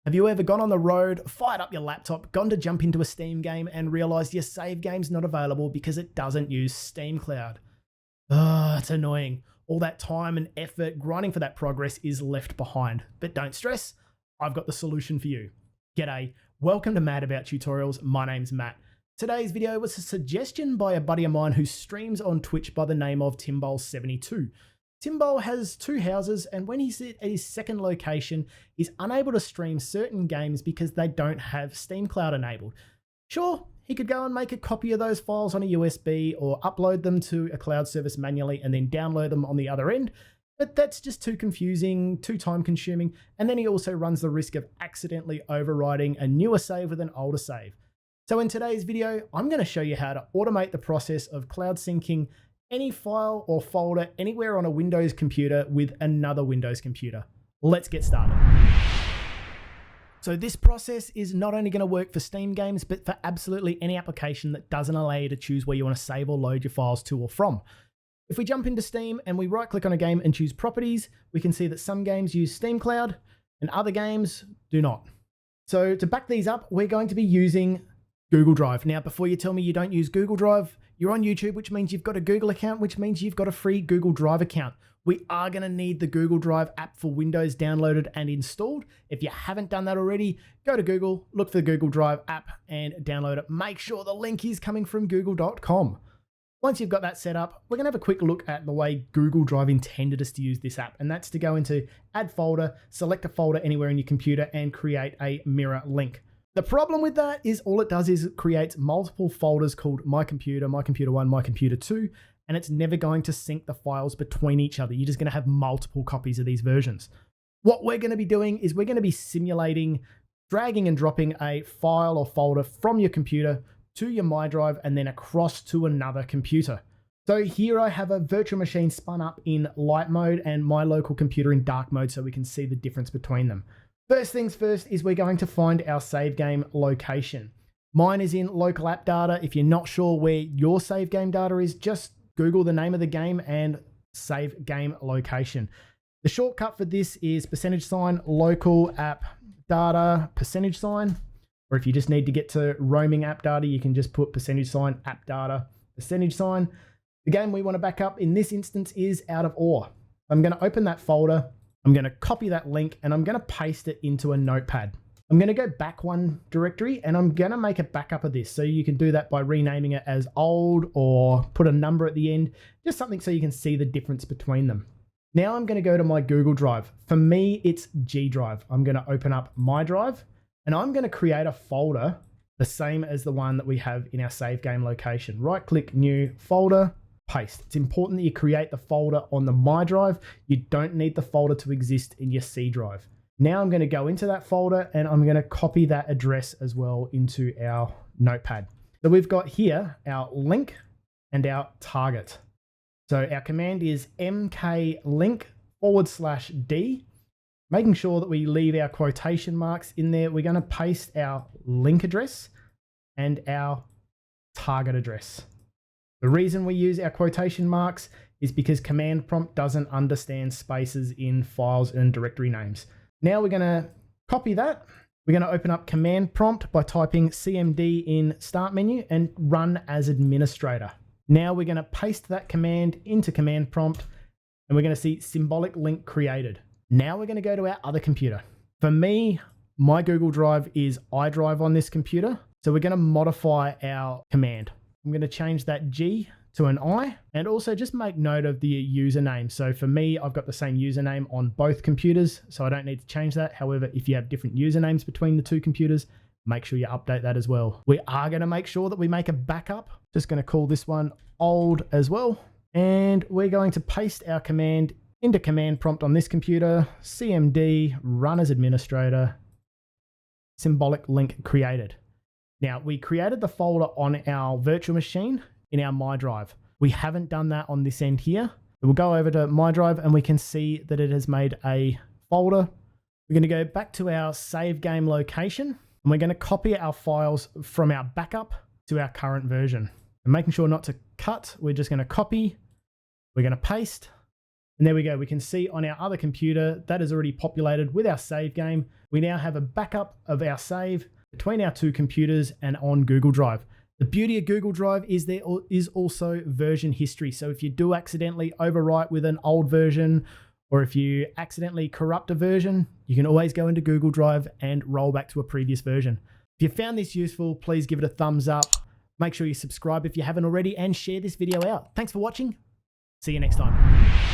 Have you ever gone on the road, fired up your laptop, gone to jump into a Steam game and realized your save game's not available because it doesn't use Steam Cloud? It's annoying. All that time and effort grinding for that progress is left behind. But don't stress, I've got the solution for you. G'day, welcome to Mad About Tutorials. My name's Matt. Today's video was a suggestion by a buddy of mine who streams on Twitch by the name of Timbol72. Timbol has two houses, and when he's at his second location, he's unable to stream certain games because they don't have Steam Cloud enabled. Sure, he could go and make a copy of those files on a USB or upload them to a cloud service manually and then download them on the other end, but that's just too confusing, too time consuming, and then he also runs the risk of accidentally overwriting a newer save with an older save. So in today's video, I'm going to show you how to automate the process of cloud syncing any file or folder anywhere on a Windows computer with another Windows computer. Let's get started. So this process is not only going to work for Steam games, but for absolutely any application that doesn't allow you to choose where you want to save or load your files to or from. If we jump into Steam and we right click on a game and choose properties, we can see that some games use Steam Cloud and other games do not. So to back these up, we're going to be using Google Drive. Now, before you tell me you don't use Google Drive, you're on YouTube, which means you've got a Google account, which means you've got a free Google Drive account. We are going to need the Google Drive app for Windows downloaded and installed. If you haven't done that already, go to Google, look for the Google Drive app and download it. Make sure the link is coming from google.com. Once you've got that set up, we're going to have a quick look at the way Google Drive intended us to use this app, and that's to go into Add Folder, select a folder anywhere in your computer, and create a mirror link. The problem with that is all it does is it creates multiple folders called My Computer, My Computer 1, My Computer 2, and it's never going to sync the files between each other. You're just going to have multiple copies of these versions. What we're going to be doing is we're going to be simulating dragging and dropping a file or folder from your computer to your OneDrive and then across to another computer. So here I have a virtual machine spun up in light mode and my local computer in dark mode so we can see the difference between them. First things first is we're going to find our save game location. Mine is in local AppData. If you're not sure where your save game data is, just Google the name of the game and save game location. The shortcut for this is % local app data %, or if you just need to get to roaming app data, you can just put % app data %. The game we want to back up in this instance is Out of Ore. I'm going to open that folder. I'm going to copy that link and I'm going to paste it into a notepad. I'm going to go back one directory and I'm going to make a backup of this. So you can do that by renaming it as old or put a number at the end, just something so you can see the difference between them. Now I'm going to go to my Google Drive. For me, it's G Drive. I'm going to open up my drive and I'm going to create a folder the same as the one that we have in our save game location. Right click, new folder. Paste. It's important that you create the folder on the My Drive. You don't need the folder to exist in your C drive. Now I'm going to go into that folder and I'm going to copy that address as well into our notepad. So we've got here our link and our target. So our command is mkLink /D. Making sure that we leave our quotation marks in there. We're going to paste our link address and our target address. The reason we use our quotation marks is because command prompt doesn't understand spaces in files and directory names. Now we're going to copy that. We're going to open up command prompt by typing CMD in start menu and run as administrator. Now we're going to paste that command into command prompt and we're going to see symbolic link created. Now we're going to go to our other computer. For me, my Google Drive is iDrive on this computer. So we're going to modify our command. I'm going to change that G to an I and also just make note of the username. So for me, I've got the same username on both computers, so I don't need to change that. However, if you have different usernames between the two computers, make sure you update that as well. We are going to make sure that we make a backup. Just going to call this one old as well. And we're going to paste our command into command prompt on this computer, CMD, run as administrator, symbolic link created. Now, we created the folder on our virtual machine in our My Drive. We haven't done that on this end here. We'll go over to My Drive and we can see that it has made a folder. We're going to go back to our save game location and we're going to copy our files from our backup to our current version. And making sure not to cut, we're just going to copy, we're going to paste, And there we go. We can see on our other computer that is already populated with our save game. We now have a backup of our save between our two computers and on Google Drive. The beauty of Google Drive is there is also version history. So if you do accidentally overwrite with an old version, or if you accidentally corrupt a version, you can always go into Google Drive and roll back to a previous version. If you found this useful, please give it a thumbs up. Make sure you subscribe if you haven't already and share this video out. Thanks for watching. See you next time.